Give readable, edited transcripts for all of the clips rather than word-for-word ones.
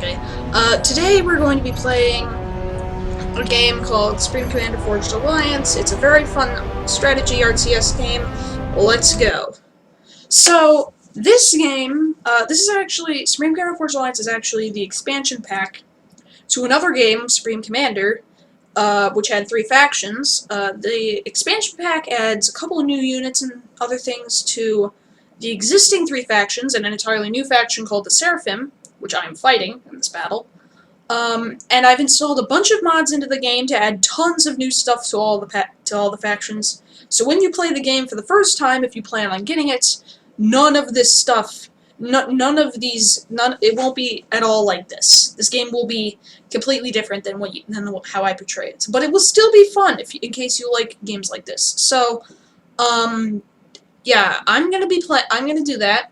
Okay. Today we're going to be playing a game called Supreme Commander Forged Alliance. It's a very fun strategy RTS game. Let's go. So, this game, this is actually, Supreme Commander Forged Alliance is actually the expansion pack to another game, Supreme Commander, which had 3 factions. The expansion pack adds a couple of new units and other things to the existing 3 factions, and an entirely new faction called the Seraphim, which I am fighting in this battle. And I've installed a bunch of mods into the game to add tons of new stuff to all the factions. So when you play the game for the first time, if you plan on getting it, none of this stuff, it won't be at all like this. This game will be completely different than how I portray it. But it will still be fun in case you like games like this. So, yeah, I'm gonna do that.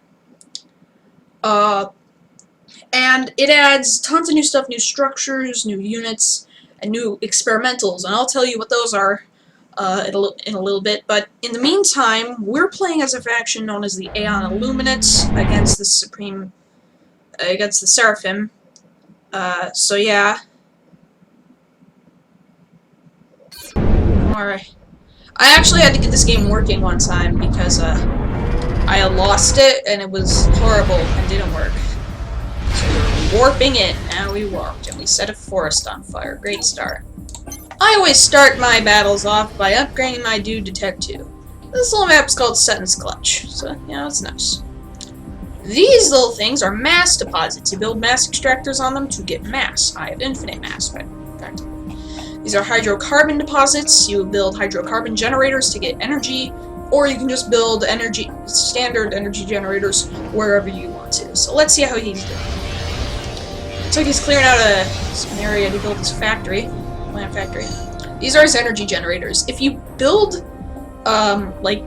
And it adds tons of new stuff, new structures, new units, and new experimentals, and I'll tell you what those are in a little bit. But in the meantime, we're playing as a faction known as the Aeon Illuminates against the Seraphim. So yeah. Alright. I actually had to get this game working one time because I had lost it and it was horrible and didn't work. Warping in. Now we warped, and we set a forest on fire. Great start. I always start my battles off by upgrading my dude to Tech 2. This little map's called Sutton's Clutch, so, you know, it's nice. These little things are mass deposits. You build mass extractors on them to get mass. I have infinite mass, but practically. These are hydrocarbon deposits. You build hydrocarbon generators to get energy, or you can just build standard energy generators wherever you want to. So let's see how he's doing. So he's clearing out an area to build his factory, plant factory. These are his energy generators. If you build, like,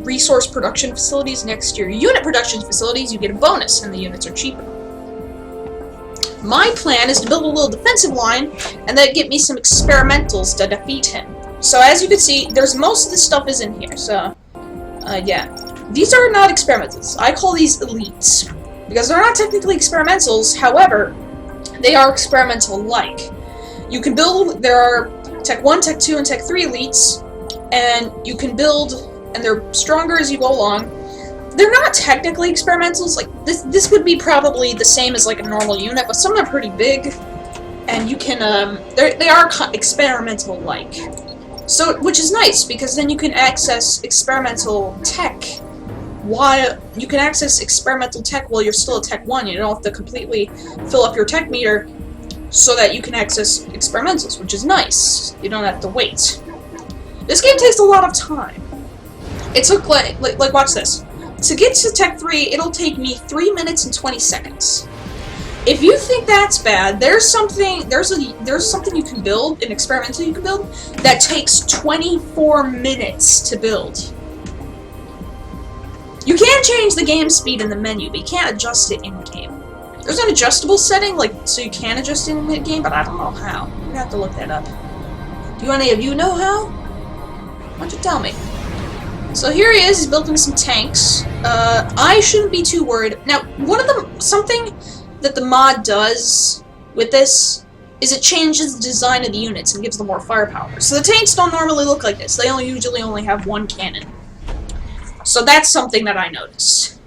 resource production facilities next to your unit production facilities, you get a bonus, and the units are cheaper. My plan is to build a little defensive line, and then get me some experimentals to defeat him. So as you can see, most of this stuff is in here, so, yeah. These are not experimentals. I call these elites, because they're not technically experimentals, however, they are experimental-like. You can build, there are Tech 1, Tech 2, and Tech 3 elites, and you can build, and they're stronger as you go along. They're not technically experimentals, like, this would be probably the same as, like, a normal unit, but some of them are pretty big, and you can, they are experimental-like. So, which is nice, because then you can access experimental tech while you're still at Tech 1. You don't have to completely fill up your tech meter so that you can access experimentals, which is nice. You don't have to wait. This game takes a lot of time. It took, like watch this. To get to Tech 3, it'll take me 3 minutes and 20 seconds. If you think that's bad, there's something you can build, an experimental you can build, that takes 24 minutes to build. You can change the game speed in the menu, but you can't adjust it in-game. There's an adjustable setting, so you can adjust it in-game, but I don't know how. You're gonna have to look that up. Do any of you know how? Why don't you tell me? So here he is, he's building some tanks. I shouldn't be too worried. Now, something that the mod does with this is it changes the design of the units and gives them more firepower. So the tanks don't normally look like this. They usually only have 1 cannon. So that's something that I noticed.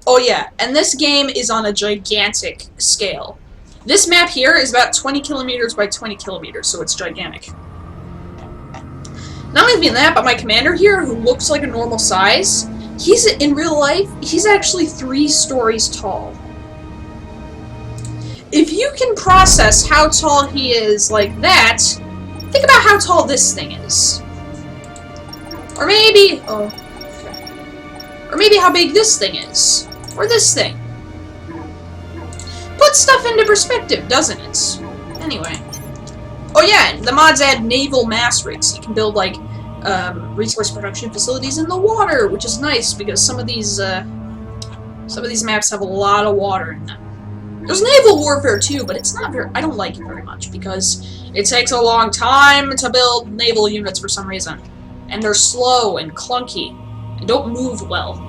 Oh yeah, and this game is on a gigantic scale. This map here is about 20 kilometers by 20 kilometers, so it's gigantic. Not only that, but my commander here, who looks like a normal size, in real life, he's actually 3 stories tall. If you can process how tall he is like that, think about how tall this thing is. Or maybe how big this thing is. Or this thing. Puts stuff into perspective, doesn't it? Anyway. Oh yeah, the mods add naval mass rigs. You can build, like, resource production facilities in the water, which is nice, because some of these maps have a lot of water in them. There's naval warfare too, but it's not I don't like it very much, because it takes a long time to build naval units for some reason. And they're slow and clunky, and don't move well.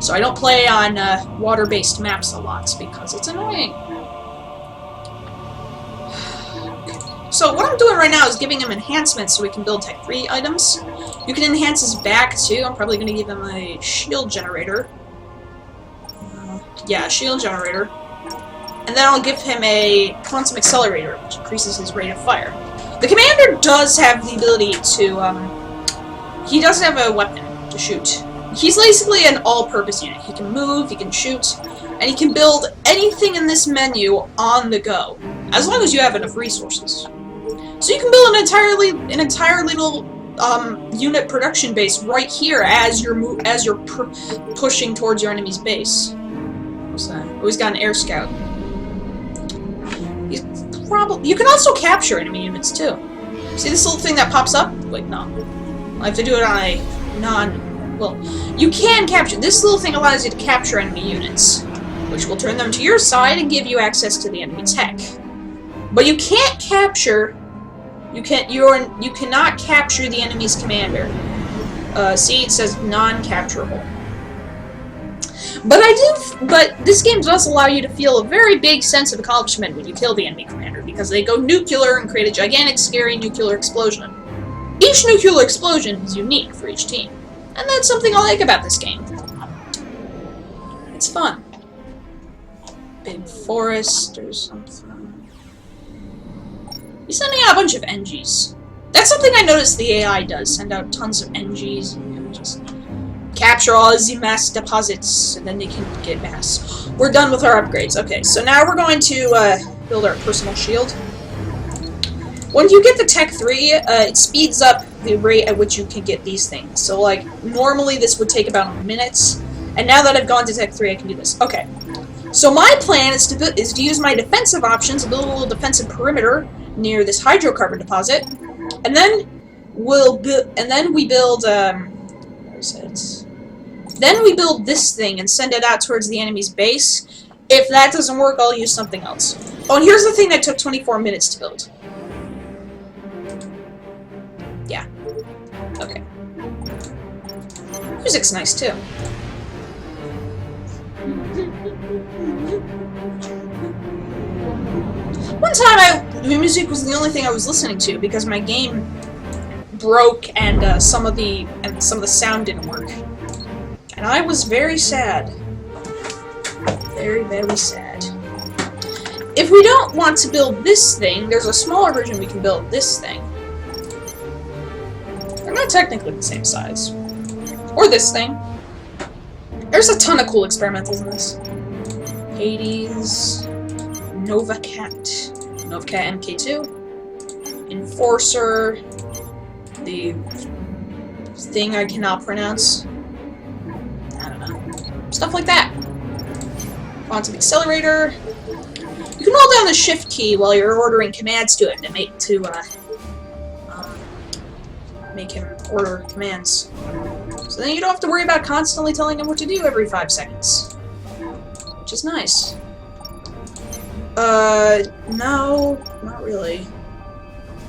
So I don't play on water-based maps a lot because it's annoying. So what I'm doing right now is giving him enhancements so we can build Tech 3 items. You can enhance his back too. I'm probably going to give him a shield generator. Yeah, shield generator. And then I'll give him a quantum accelerator, which increases his rate of fire. The commander does have the ability to, he does have a weapon to shoot. He's basically an all-purpose unit. He can move, he can shoot, and he can build anything in this menu on the go, as long as you have enough resources. So you can build an entire little unit production base right here as you're pushing towards your enemy's base. What's that? Oh, he's got an air scout. You can also capture enemy units too. See this little thing that pops up? Wait, no. I have to do it on a well, you can capture. This little thing allows you to capture enemy units, which will turn them to your side and give you access to the enemy tech. But you can't capture. You cannot capture the enemy's commander. See, it says non-capturable. But this game does allow you to feel a very big sense of accomplishment when you kill the enemy commander, because they go nuclear and create a gigantic, scary nuclear explosion. Each nuclear explosion is unique for each team, and that's something I like about this game. It's fun. Big forest or something. He's sending out a bunch of NGs. That's something I noticed the AI does, send out tons of NGs and just capture all the mass deposits, and then they can get mass. We're done with our upgrades. Okay, so now we're going to build our personal shield. When you get the Tech 3, it speeds up the rate at which you can get these things. So, like, normally this would take about a minute, and now that I've gone to Tech 3, I can do this. Okay, so my plan is to use my defensive options, build a little defensive perimeter near this hydrocarbon deposit, and then we build Then we build this thing and send it out towards the enemy's base. If that doesn't work, I'll use something else. Oh, and here's the thing that took 24 minutes to build. Yeah. Okay. Music's nice, too. One time, the music was the only thing I was listening to because my game broke and some of the sound didn't work. And I was very sad. Very, very sad. If we don't want to build this thing, there's a smaller version we can build this thing. They're not technically the same size. Or this thing. There's a ton of cool experimentals in this. Hades, Novacat MK2, Enforcer, the thing I cannot pronounce. I don't know. Stuff like that. Quantum accelerator. You can hold down the shift key while you're ordering commands to it to make him order commands. So then you don't have to worry about constantly telling him what to do every 5 seconds. Which is nice. No, not really.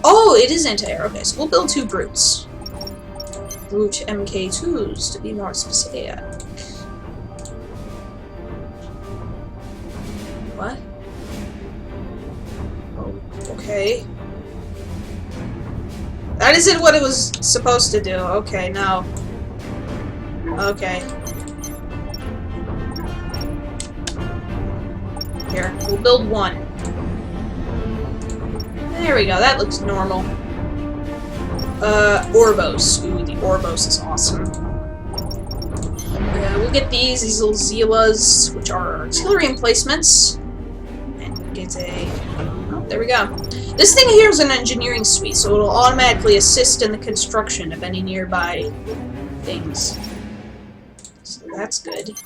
Oh, it is anti-air. Okay, so we'll build 2 brutes. Brute MK2s, to be more specific. What? Oh, okay. That isn't what it was supposed to do. Okay, no. Okay. Here, we'll build 1. There we go, that looks normal. Orbos. Ooh, the Orbos is awesome. We'll get these little Zeelas, which are artillery emplacements. And we'll get a... Oh, there we go. This thing here is an engineering suite, so it'll automatically assist in the construction of any nearby things. So that's good.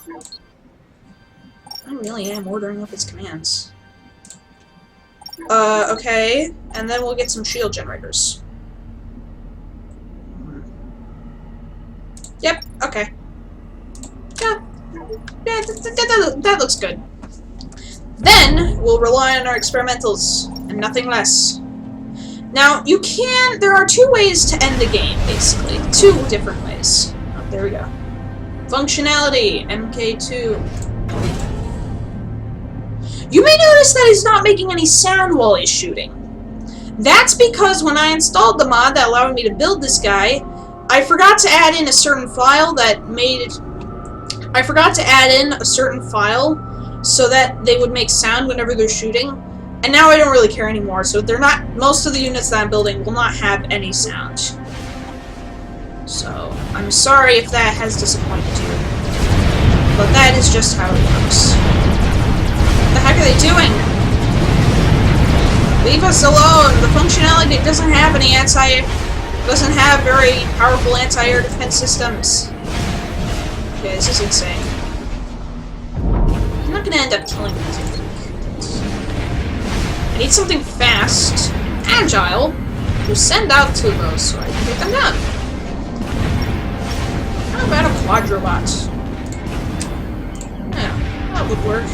I really am ordering up its commands. Okay, and then we'll get some shield generators. Yep, okay. Yeah, that looks good. Then, we'll rely on our experimentals, and nothing less. Now, there are 2 ways to end the game, basically. 2 different ways. Oh, there we go. Functionality, MK2. You may notice that he's not making any sound while he's shooting. That's because when I installed the mod that allowed me to build this guy, I forgot to add in a certain file that made it... I forgot to add in a certain file so that they would make sound whenever they're shooting. And now I don't really care anymore, so they're not... Most of the units that I'm building will not have any sound. So, I'm sorry if that has disappointed you. But that is just how it works. What the heck are they doing? Leave us alone! The functionality doesn't have any doesn't have very powerful anti-air defense systems. Okay, this is insane. I'm not gonna end up killing these, I think. I need something fast, agile, to send out to those so I can take them down. How about a quadrobot? Yeah, that would work.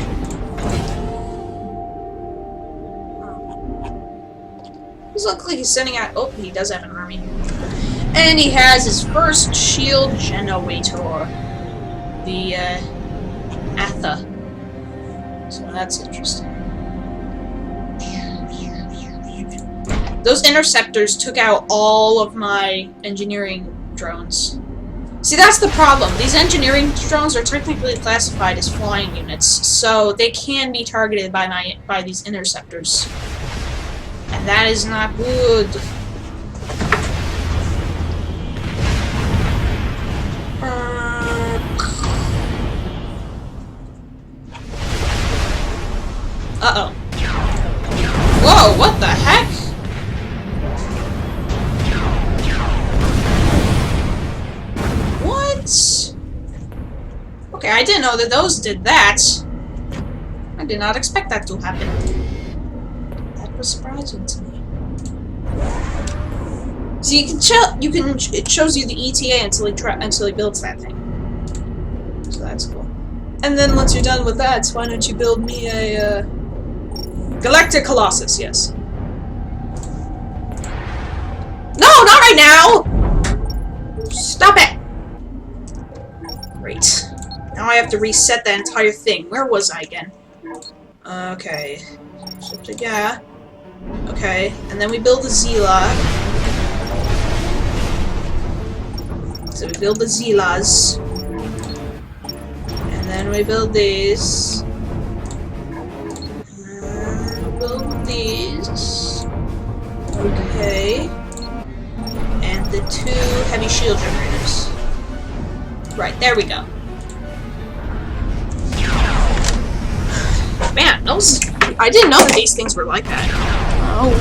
Does look like he's sending out... Oh, he does have an army. And he has his first shield generator. The, Atha. So that's interesting. Those interceptors took out all of my engineering drones. See, that's the problem. These engineering drones are technically classified as flying units, so they can be targeted by these interceptors. And that is not good. Uh-oh. Whoa, what the heck? What? Okay, I didn't know that those did that. I did not expect that to happen. That was surprising to me. So you can it shows you the ETA until he builds that thing. So that's cool. And then once you're done with that, why don't you build me a Galactic Colossus? Yes. No, not right now. Stop it. Great. Now I have to reset that entire thing. Where was I again? Okay. Yeah. Okay, and then we build the Zila. So we build the Zilas. And then we build these. And we build these. Okay. And the 2 heavy shield generators. Right, there we go. Man, those... I didn't know that these things were like that. Oh.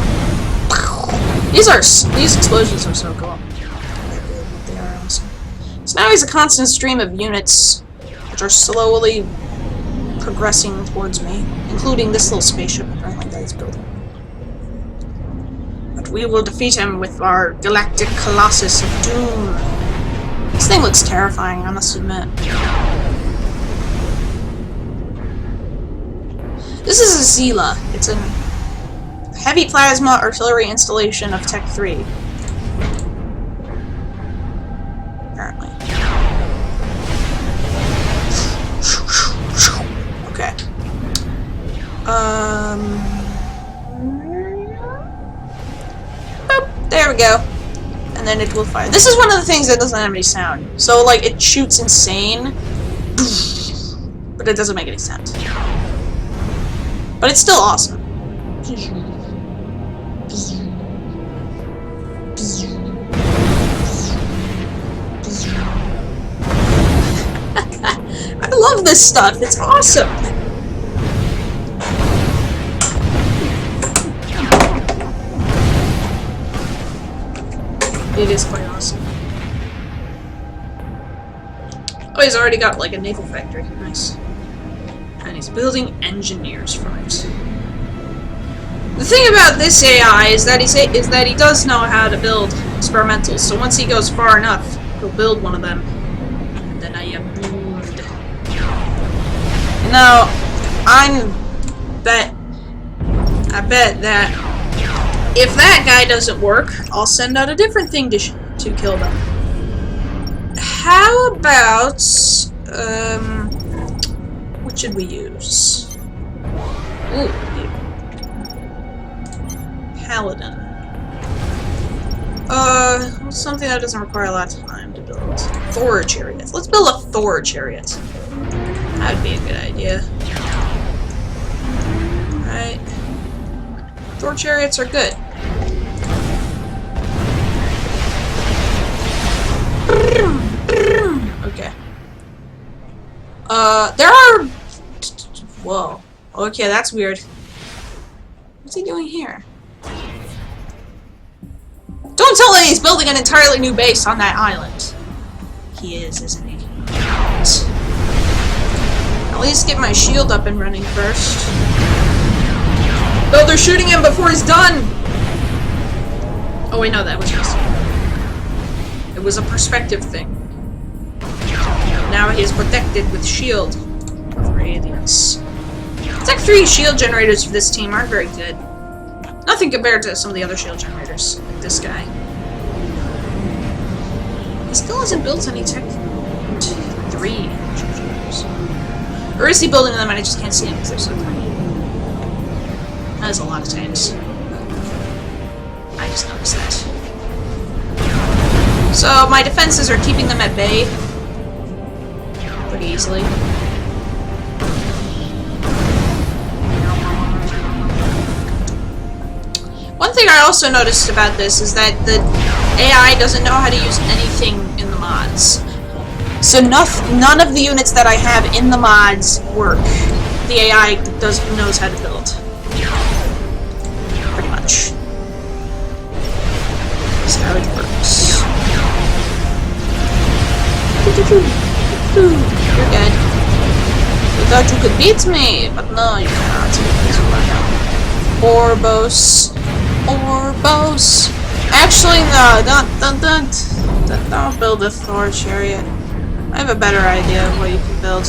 These explosions are so cool. They are awesome. So now he's a constant stream of units which are slowly progressing towards me, including this little spaceship apparently that he's building. But we will defeat him with our Galactic Colossus of Doom. This thing looks terrifying, I must admit. This is a Zila. It's a heavy plasma artillery installation of Tech 3. Apparently. Okay. Boop, there we go. And then it will fire. This is one of the things that doesn't have any sound. So, like, it shoots insane, but it doesn't make any sound. But it's still awesome. I love this stuff. It's awesome. It is quite awesome. Oh, he's already got like a naval factory. Nice. And he's building engineers from it. The thing about this AI is that he does know how to build experimentals. So once he goes far enough, he'll build one of them. And then I am moved. Now, I bet that if that guy doesn't work, I'll send out a different thing to kill them. How about what should we use? Ooh, Paladin. Something that doesn't require a lot of time to build. Thor chariot. Let's build a Thor chariot. That would be a good idea. Alright. Thor chariots are good. Okay. There are... Whoa. Okay, that's weird. What's he doing here? Don't tell me he's building an entirely new base on that island. He is, isn't he? At least get my shield up and running first. No, they're shooting him before he's done! Oh wait, no, that was just... It was a perspective thing. Now he is protected with shield of radiance. Tech 3 shield generators for this team aren't very good. Nothing compared to some of the other shield generators, like this guy. He still hasn't built any Tech 3 shield generators. Or is he building them and I just can't see them because they're so tiny? That is a lot of tanks. I just noticed that. So my defenses are keeping them at bay pretty easily. One thing I also noticed about this is that the AI doesn't know how to use anything in the mods. So none of the units that I have in the mods work. The AI knows how to build. Pretty much. That's how it works. You're dead. You thought you could beat me, but no, you cannot. Orbos. Orbos. Actually, no, don't build a Thor chariot. I have a better idea of what you can build.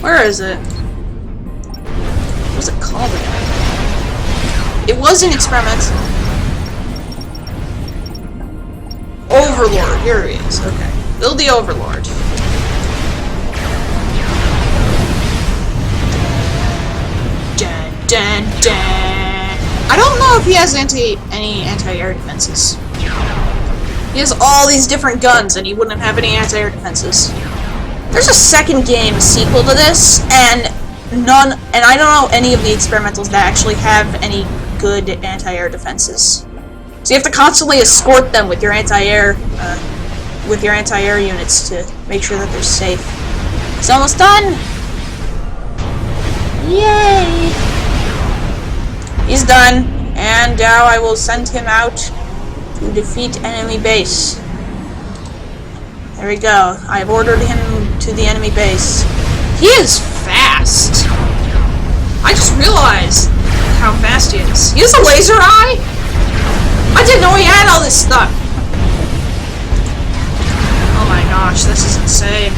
Where is it? What was it called again? It was an experiment. Overlord. Here he is. Okay. Build the Overlord. Dun, dun, dun. I don't know if he has any anti-air defenses. He has all these different guns, and he wouldn't have any anti-air defenses. There's a second game sequel to this, and I don't know any of the experimentals that actually have any good anti-air defenses. So you have to constantly escort them with your anti-air units to make sure that they're safe. It's almost done! Yay! He's done, and now I will send him out to defeat enemy base. There we go. I've ordered him to the enemy base. He is fast! I just realized how fast he is. He has a laser eye? I didn't know he had all this stuff! Oh my gosh, this is insane.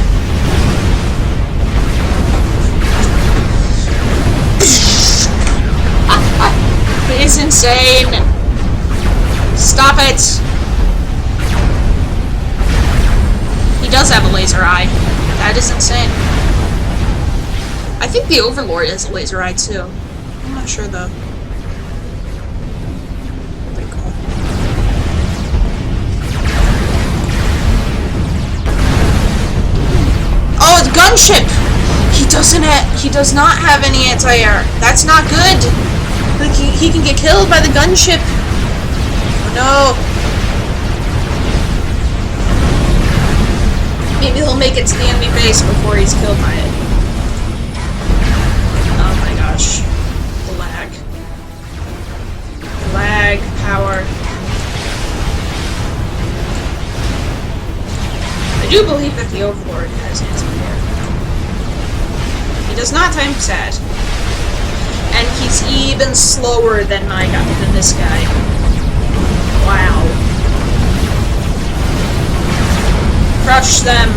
It is insane! Stop it! He does have a laser eye. That is insane. I think the Overlord has a laser eye too. I'm not sure though. Pretty cool. Oh, it's gunship! He does not have any anti-air. That's not good! Like, he can get killed by the gunship. Oh no. Maybe he'll make it to the enemy base before he's killed by it. Oh my gosh. The lag. Lag power. I do believe that the Overlord has anti-air. He does not time sad. And he's even slower than this guy. Wow. Crush them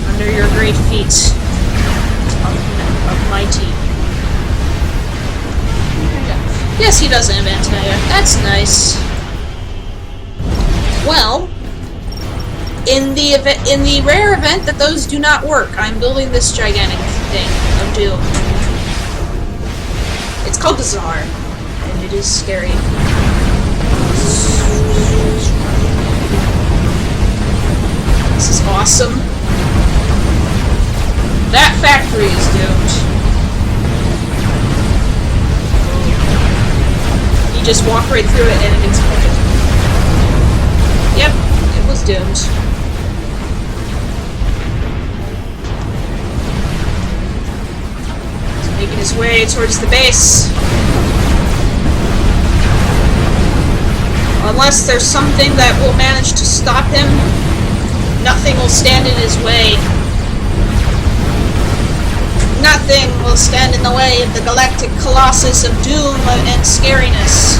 under your great feet of mighty. Yes, he doesn't have anti-air. That's nice. Well, in the rare event that those do not work, I'm building this gigantic thing of doom. It's called the Czar, and it is scary. This is awesome. That factory is doomed. You just walk right through it and it exploded. Yep, it was doomed. He's making his way towards the base. Unless there's something that will manage to stop him, nothing will stand in his way. Nothing will stand in the way of the galactic colossus of doom and scariness.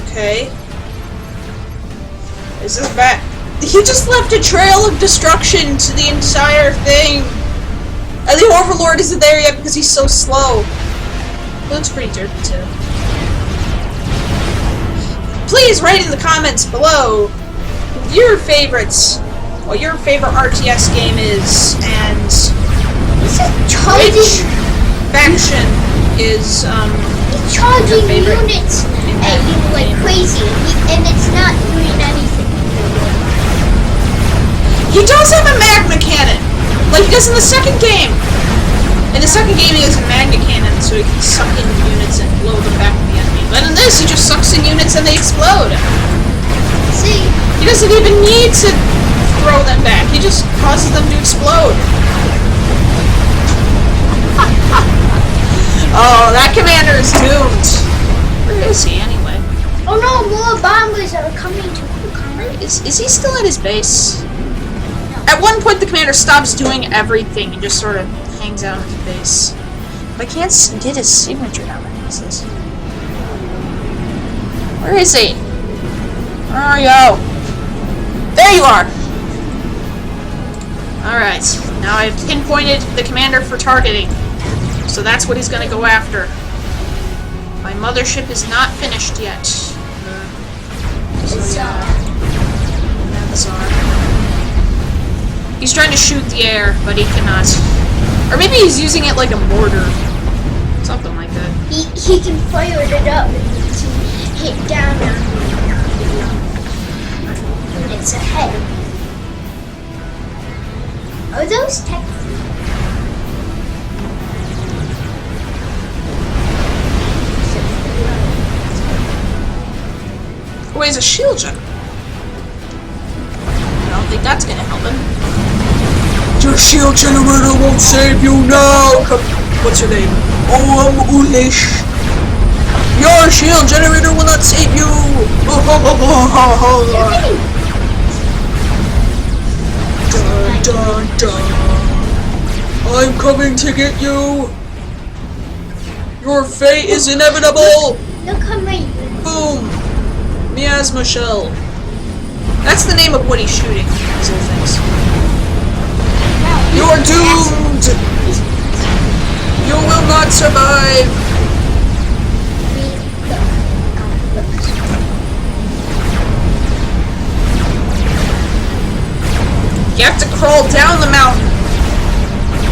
Okay. Is this bad? He just left a trail of destruction to the entire thing! And the Overlord isn't there yet because he's so slow. It looks pretty derpy too. Please write in the comments below your favorites, what your favorite RTS game is, and which faction is charging your favorite units at you like crazy, and it's not doing anything. He does have a magma cannon, like he does in the second game. In the second game, he has a magma cannon, so he can suck in units and blow them back to the enemy. But in this, he just sucks in units and they explode. See? He doesn't even need to throw them back. He just causes them to explode. Oh, that commander is doomed. Where is he anyway? Oh no, more bombers are coming to Is he still at his base? At one point, the commander stops doing everything and just sort of hangs out at the base. But I can't get his signature now. Where is he? Where are you? There you are! Alright, now I've pinpointed the commander for targeting. So that's what he's gonna go after. My mothership is not finished yet. He's trying to shoot the air, but he cannot. Or maybe he's using it like a mortar. Something like that. He can fire it up and hit down on it's ahead. Are those tech? Oh, he's a shield generator. I don't think that's gonna help him. Your shield generator won't save you now! What's your name? Oh, I'm Ulish. Your shield generator will not save you! Dun, dun, dun. I'm coming to get you! Your fate is inevitable! Look how many. Boom! Miasma shell. That's the name of what he's shooting. These little things. You're doomed! You will not survive! You have to crawl down the mountain.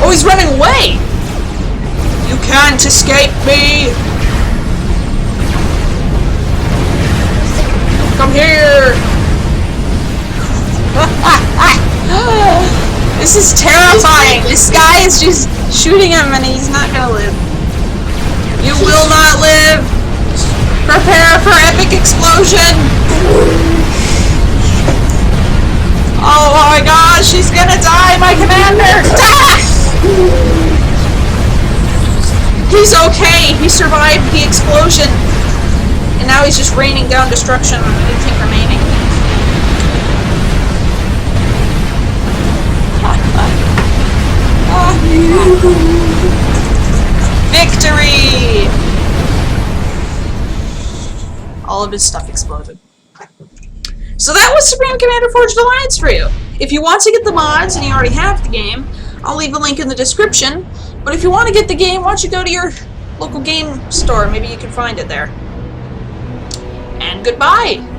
Oh, he's running away! You can't escape me! Come here! This is terrifying! This guy is just shooting him and he's not gonna live. You will not live! Prepare for epic explosion! Oh my gosh, she's gonna die, my commander! He's okay, he survived the explosion. And now he's just raining down destruction on anything remaining. Victory! All of his stuff exploded. So that was Supreme Commander Forged Alliance for you. If you want to get the mods and you already have the game, I'll leave a link in the description. But if you want to get the game, why don't you go to your local game store. Maybe you can find it there. And goodbye!